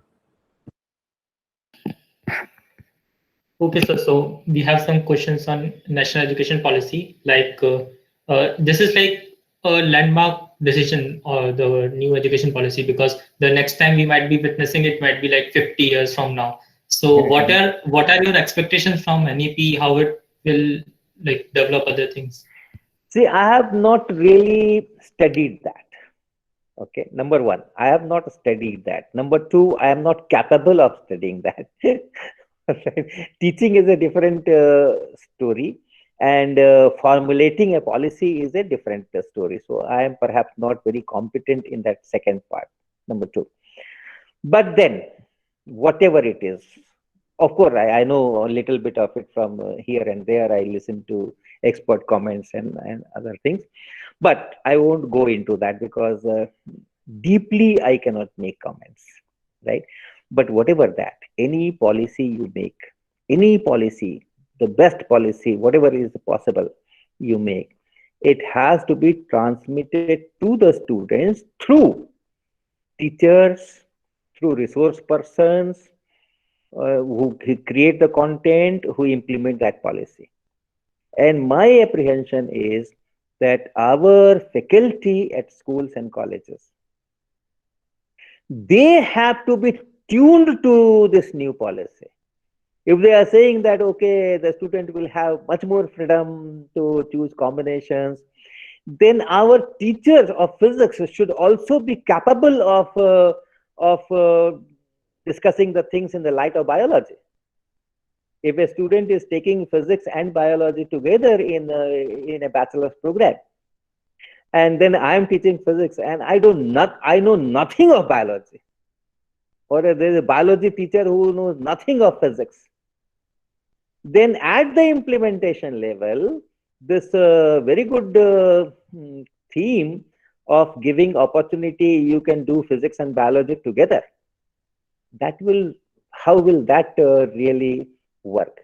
Okay, so we have some questions on national education policy. Like this is like a landmark decision or the new education policy, because the next time we might be witnessing it might be like 50 years from now. So what are your expectations from NEP? How it will like develop other things? See, I have not really studied that. Okay. Number one, I have not studied that. Number two, I am not capable of studying that. Teaching is a different story, and formulating a policy is a different story. So I am perhaps not very competent in that second part. Number two. But then, whatever it is, of course, I know a little bit of it from here and there. I listen to expert comments and other things, but I won't go into that because deeply I cannot make comments, right? But whatever that, any policy you make, any policy, the best policy, whatever is possible you make, it has to be transmitted to the students through teachers, through resource persons who create the content, who implement that policy. And my apprehension is that our faculty at schools and colleges, they have to be tuned to this new policy. If they are saying that, okay, the student will have much more freedom to choose combinations, then our teachers of physics should also be capable of discussing the things in the light of biology. If a student is taking physics and biology together in a bachelor's program, and then I am teaching physics and I know nothing of biology, or there is a biology teacher who knows nothing of physics, then at the implementation level, this very good theme of giving opportunity, you can do physics and biology together. how will that really work?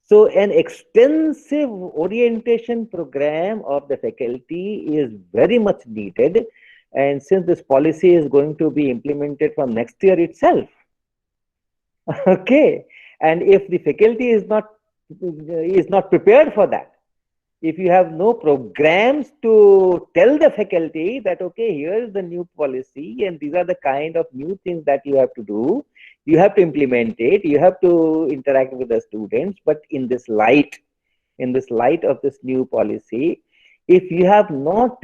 So an extensive orientation program of the faculty is very much needed. And since this policy is going to be implemented from next year itself, okay, and if the faculty is not prepared for that, if you have no programs to tell the faculty that, okay, here is the new policy and these are the kind of new things that you have to do, you have to implement it, you have to interact with the students, but in this light of this new policy, if you have not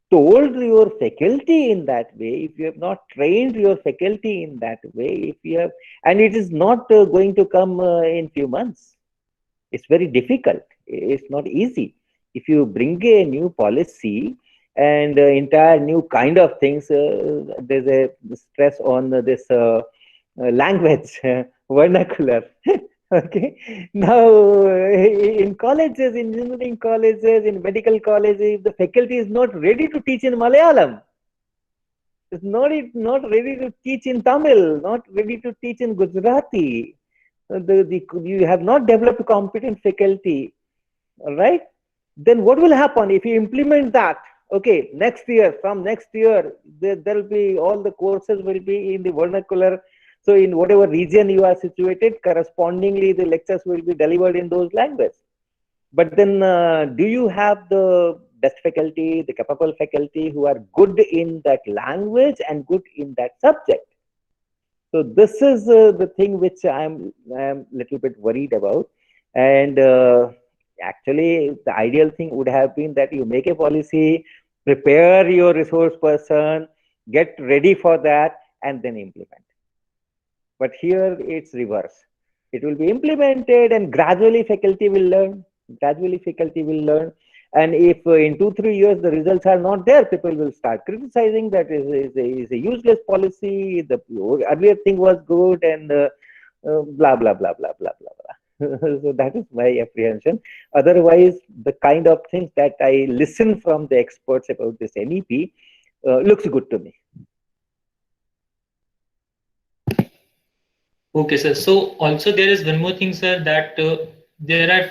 told your faculty in that way, if you have not trained your faculty in that way, if you have, and it is not going to come in few months, it's very difficult. It's not easy. If you bring a new policy and entire new kind of things, there's a stress on this language, vernacular. Okay. Now, in colleges, in engineering colleges, in medical colleges, the faculty is not ready to teach in Malayalam. It's not ready to teach in Tamil, not ready to teach in Gujarati. You have not developed competent faculty, all right? Then what will happen if you implement that? Okay, from next year, there will be, all the courses will be in the vernacular. So in whatever region you are situated, correspondingly, the lectures will be delivered in those languages. But then, do you have the best faculty, the capable faculty who are good in that language and good in that subject? So this is the thing which I'm little bit worried about. And actually, the ideal thing would have been that you make a policy, prepare your resource person, get ready for that, and then implement. But here it's reverse. It will be implemented, and gradually faculty will learn. And if in 2-3 years the results are not there, people will start criticizing that is a useless policy. The earlier thing was good, and blah blah blah blah blah blah blah. So that is my apprehension. Otherwise, the kind of things that I listen from the experts about this NEP looks good to me. Okay, sir. So also there is one more thing, sir, that there are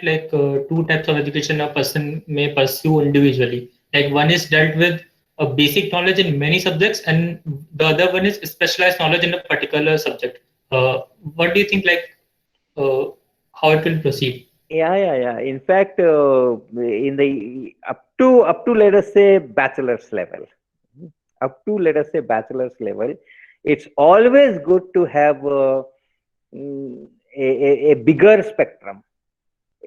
like two types of education a person may pursue individually. Like one is dealt with a basic knowledge in many subjects, and the other one is specialized knowledge in a particular subject. What do you think? Like how it will proceed? Yeah. In fact, in the up to let us say bachelor's level, it's always good to have a bigger spectrum,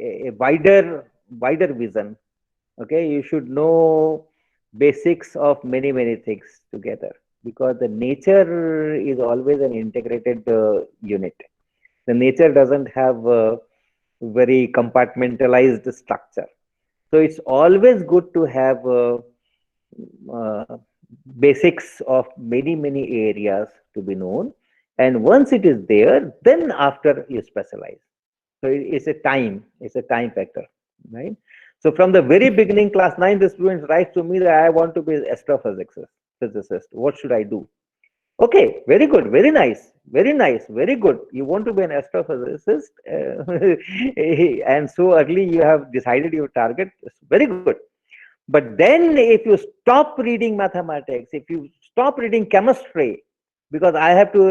a wider vision. Okay, you should know basics of many things together, because the nature is always an integrated unit. The nature doesn't have a very compartmentalized structure. So it's always good to have uh, basics of many areas to be known. And once it is there, then after you specialize. So it's a time factor, right? So from the very beginning, class 9, the students write to me that I want to be an astrophysicist. What should I do? Okay, very good, very nice, very good. You want to be an astrophysicist, and so early you have decided your target. Very good. But then, if you stop reading mathematics, if you stop reading chemistry, because I have to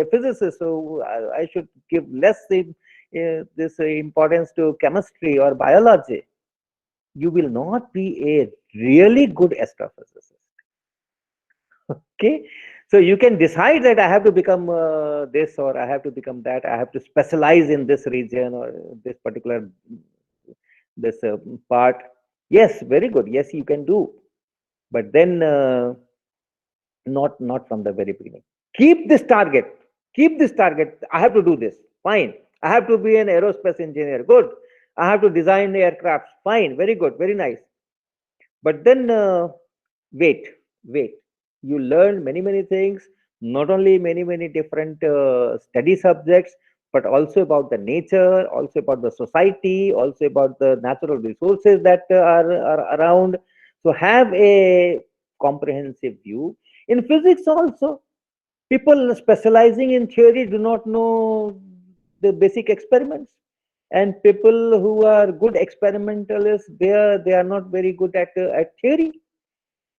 a physicist, so I should give less this importance to chemistry or biology, you will not be a really good astrophysicist. Okay, so you can decide that I have to become this, or I have to become that. I have to specialize in this region or this particular part. Yes, very good. Yes, you can do, but then not from the very beginning. Keep this target. I have to do this. Fine. I have to be an aerospace engineer. Good. I have to design aircraft. Fine. Very good. Very nice. But then wait. You learn many things. Not only many different study subjects, but also about the nature, also about the society, also about the natural resources that are around. So have a comprehensive view. In physics also, People specializing in theory do not know the basic experiments, and people who are good experimentalists, they are not very good at theory.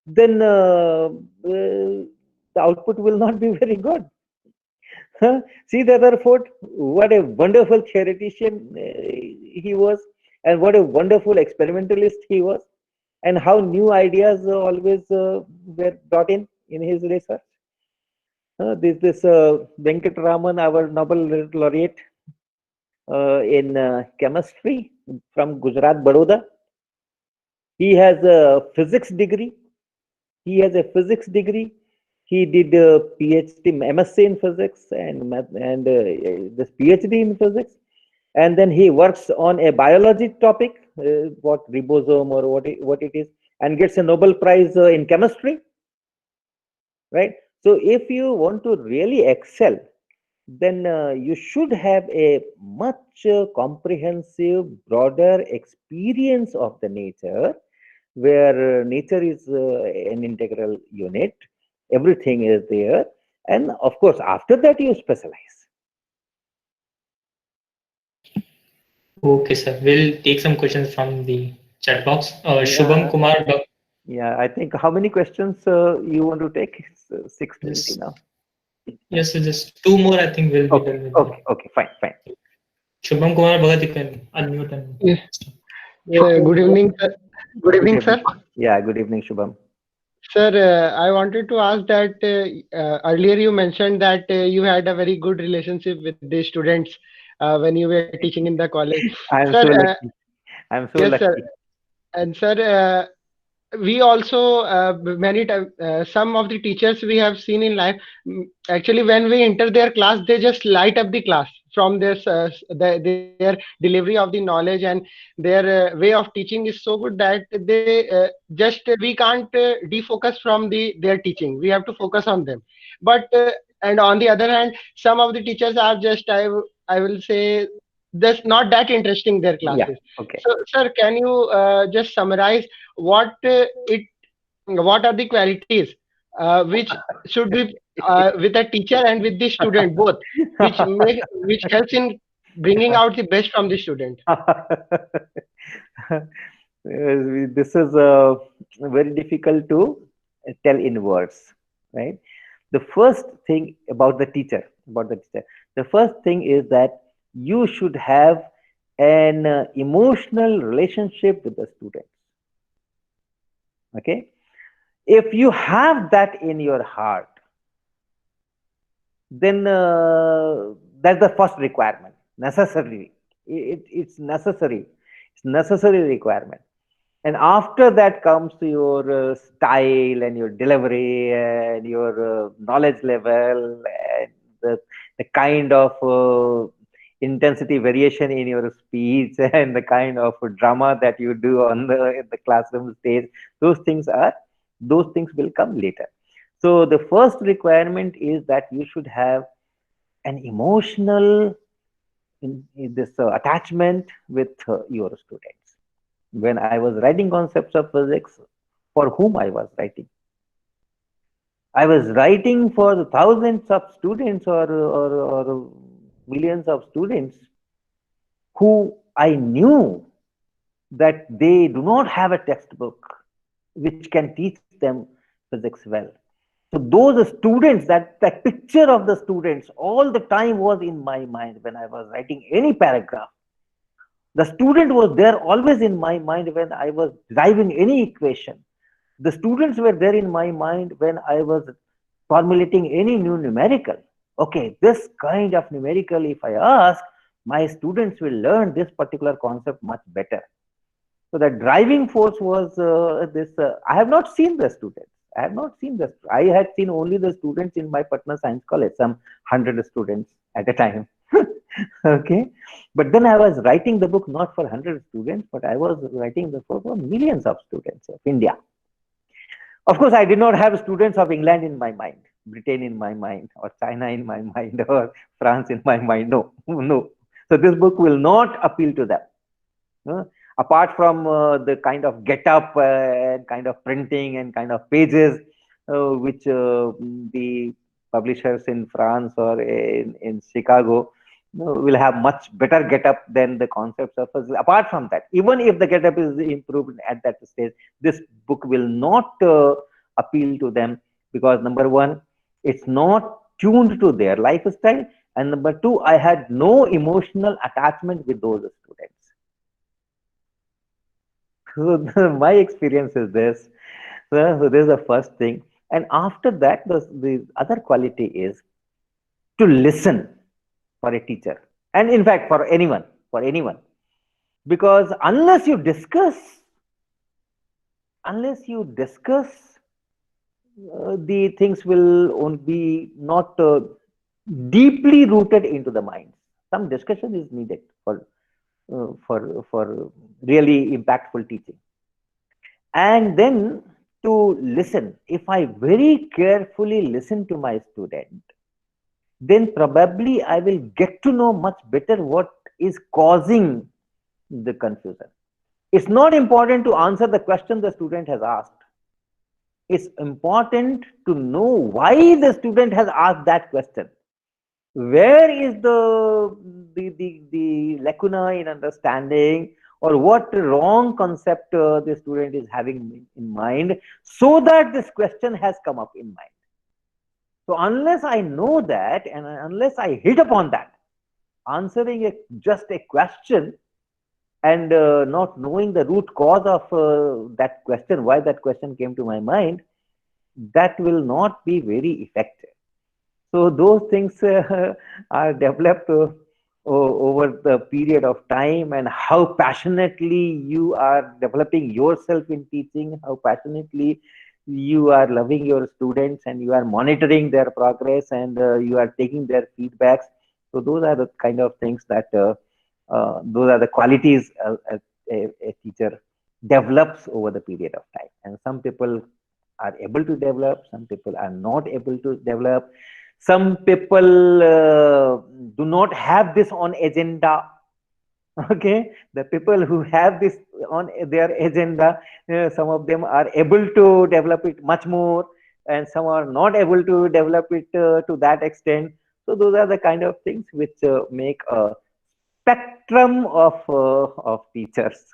Then the output will not be very good. Huh? See the other Ford, what a wonderful theoretician he was, and what a wonderful experimentalist he was, and how new ideas always were brought in his research. This Venkat Raman, our Nobel laureate in chemistry from Gujarat, Baroda. He has a physics degree. He has a physics degree. He did a PhD, MSc in physics, and this PhD in physics. And then he works on a biology topic, what ribosome or what it is, and gets a Nobel Prize in chemistry. Right. So if you want to really excel, then you should have a much comprehensive, broader experience of the nature, where nature is an integral unit, everything is there, and of course, after that, you specialize. Okay, sir. We'll take some questions from the chat box. Shubham Yeah, Kumar. yeah. I think how many questions you want to take? It's 6:20 Yes, now. yes, so just two more, I think we'll be Okay, done with that. okay, okay. Fine, fine. Shubham Kumar Bhagat, you can unmute and Yes, Yes, sir. Good evening, sir. Good good evening, evening. sir. Yeah, good evening, Shubham. Sir, I wanted to ask that earlier you mentioned that you had a very good relationship with the students when you were teaching in the college. I'm Sir, so lucky. I'm so yes, sir. lucky. And sir, we also many times some of the teachers we have seen in life, actually when we enter their class they just light up the class from their delivery of the knowledge, and their way of teaching is so good that they just we can't defocus from their teaching. We have to focus on them. But and on the other hand, some of the teachers are just I will say that's not that interesting their Yeah, classes. okay. So sir, can you just summarize what it what are the qualities which should be with a teacher and with the student both, which helps in bringing out the best from the student? This is very difficult to tell in words, right? The first thing about the teacher, the first thing is that you should have an emotional relationship with the students. Okay, if you have that in your heart, then that's the first requirement. Necessarily, it's necessary. It's necessary requirement. And after that comes your style and your delivery and your knowledge level and the kind of intensity variation in your speech and the kind of drama that you do on the classroom stage. Those things will come later. So the first requirement is that you should have an emotional in this attachment with your students. When I was writing concepts of physics, for whom I was writing? I was writing for the thousands of students or millions of students who I knew that they do not have a textbook which can teach them physics well. So those students, that picture of the students all the time was in my mind when I was writing any paragraph. The student was there always in my mind when I was deriving any equation. The students were there in my mind when I was formulating any new numerical. Okay, this kind of numerical, if I ask, my students will learn this particular concept much better. So the driving force was this. I have not seen the students. I have not seen this. I had seen only the students in my Patna Science College, some 100 students at a time. Okay, but then I was writing the book not for 100 students, but I was writing the book for millions of students of India. Of course, I did not have students of England in my mind, Britain in my mind, or China in my mind, or France in my mind. No, no. So this book will not appeal to them. Apart from the kind of get up and kind of printing and kind of pages which the publishers in France or in Chicago will have much better get-up than the concepts of us. Apart from that, even if the get-up is improved at that stage, this book will not appeal to them, because number one, it's not tuned to their lifestyle, and number two, I had no emotional attachment with those students. So my experience is this. So this is the first thing. And after that, the other quality is to listen for a teacher. And in fact, for anyone, because unless you discuss, the things will be not deeply rooted into the minds. Some discussion is needed for really impactful teaching. And then to listen. If I very carefully listen to my student, then probably I will get to know much better what is causing the confusion. It's not important to answer the question the student has asked. It's important to know why the student has asked that question. Where is the lacuna in understanding, or what wrong concept the student is having in mind, so that this question has come up in mind. So unless I know that, and unless I hit upon that, answering just a question and not knowing the root cause of that question, why that question came to my mind, that will not be very effective. So those things are developed over the period of time, and how passionately you are developing yourself in teaching, how passionately you are loving your students, and you are monitoring their progress, and you are taking their feedbacks. So those are the kind of things that those are the qualities a teacher develops over the period of time. And some people are able to develop, some people are not able to develop. Some people do not have this on agenda. Okay, the people who have this on their agenda, some of them are able to develop it much more, and some are not able to develop it to that extent. So those are the kind of things which make a spectrum of teachers,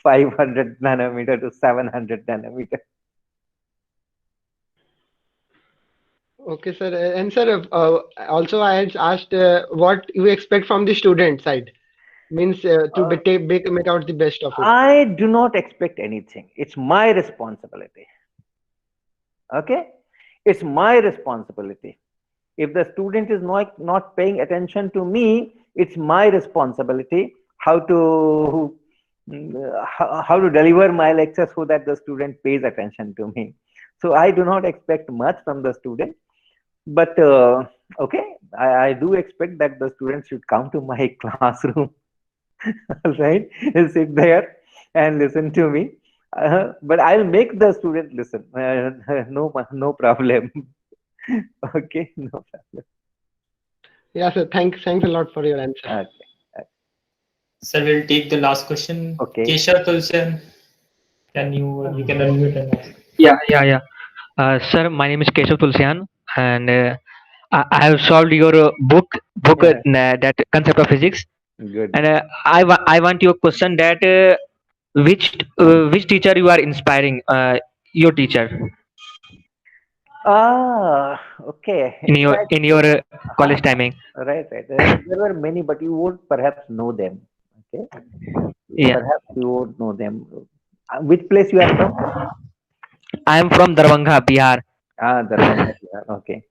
500 nanometer to 700 nanometer. Okay, sir. And sir, also I had asked what you expect from the student side, means to make out the best of it. I do not expect anything. It's my responsibility. Okay, it's my responsibility. If the student is not paying attention to me, it's my responsibility how to deliver my lecture so that the student pays attention to me. So I do not expect much from the student, but okay, I do expect that the students should come to my classroom, right, sit there and listen to me. But I'll make the student listen. No problem. Okay, no problem. Yeah, sir. Thanks a lot for your answer. Okay. Sir, we'll take the last question. Okay. Keshav Tulsian, you can unmute and ask. Yeah. Sir, my name is Keshav Tulsian, and I have solved your book that concept of physics. Good. And I want your question that which teacher you are inspiring, your teacher Okay. in your college timing. Right. There were many, but you won't perhaps know them. Okay. Yeah, Perhaps you won't know them. Which place you are from? I am from Darbhanga, Bihar. Darbhanga. Okay.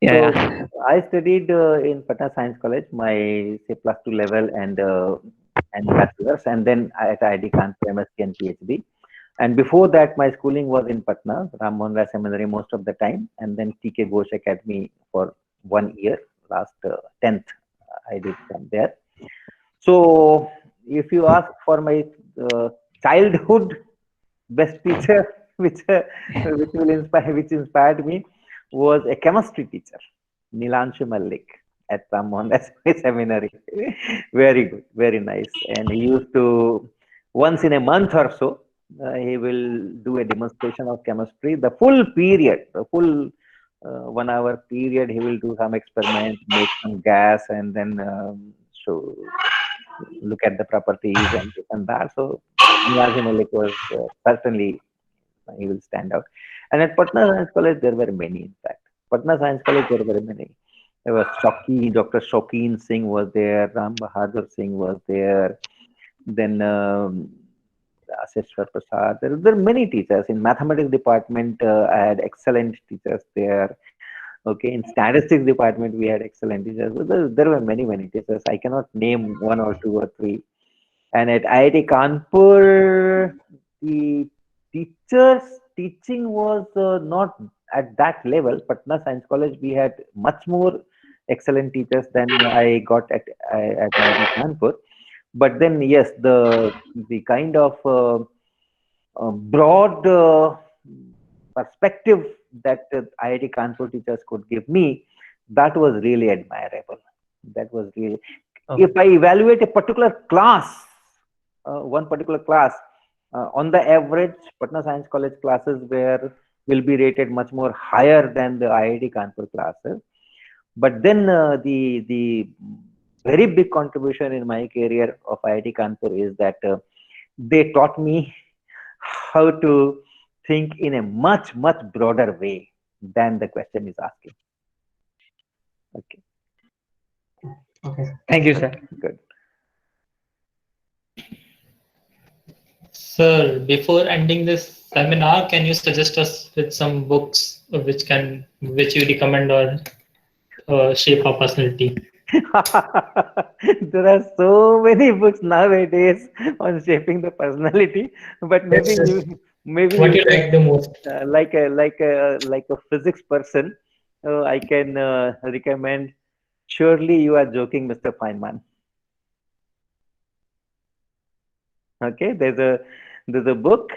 Yeah. So I studied in Patna Science College, my say +2 level and bachelor's, and then at IIT Kanpur MSc and PhD. And before that, my schooling was in Patna, Ram Mohan Rai Seminary most of the time, and then TK Ghosh Academy for 1 year. Last 10th, I did from there. So if you ask for my childhood best teacher, which inspired me, was a chemistry teacher, Nilanshu Malik at Ram Mohan Rai Seminary. Very good, very nice. And he used to, once in a month or so, he will do a demonstration of chemistry. The full period, the full 1 hour period he will do some experiment, make some gas, and then show look at the properties and this and that. So Niyazi Malik was certainly he will stand out. And at Patna Science College there were many. In fact, Patna Science College there were many. There was Dr. Shokeen Singh was there, Ram Bahadur Singh was there, then Aseshwar Prasad. There are many teachers in mathematics department. I had excellent teachers there. Okay, in statistics department we had excellent teachers. So there were many teachers. I cannot name one or two or three. And at IIT Kanpur, the teachers teaching was not at that level. Patna Science College we had much more excellent teachers than I got at IIT Kanpur. But then yes, the kind of broad perspective that IIT Kanpur teachers could give me, that was really admirable. That was really. If I evaluate a particular class, one particular class, on the average, Patna Science College classes will be rated much more higher than the IIT Kanpur classes. But then the very big contribution in my career of IIT Kanpur is that they taught me how to think in a much broader way than the question is asking. Okay. Okay. Thank you, sir. Good. Sir, before ending this seminar, can you suggest us with some books which you recommend or shape our personality? There are so many books nowadays on shaping the personality, but maybe Yes, maybe what you you like the most? like a physics person, I can recommend. Surely you are joking, Mr. Feynman. Okay, there's a book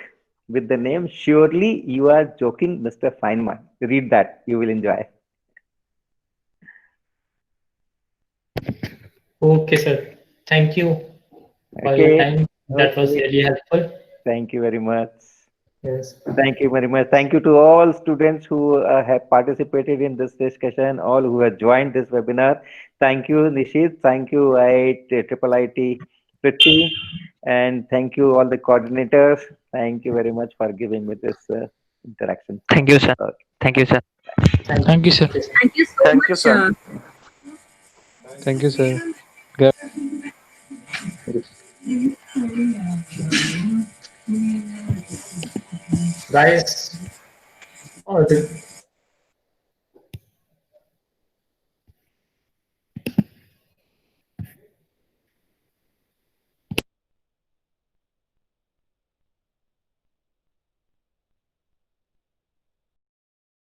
with the name Surely You Are Joking, Mr. Feynman. Read that, you will enjoy. Okay, sir. Thank you for your Okay. time. That was Okay. really helpful. Thank you very much. Yes. Thank you very much. Thank you to all students who have participated in this discussion, all who have joined this webinar. Thank you, Nishit. Thank you, Triple IT Priti. And thank you, all the coordinators. Thank you very much for giving me this interaction. Thank you, sir. Okay. Thank you, sir. Thank you, sir. Thank you so Thank you, much. sir. Thank you, sir. Guys,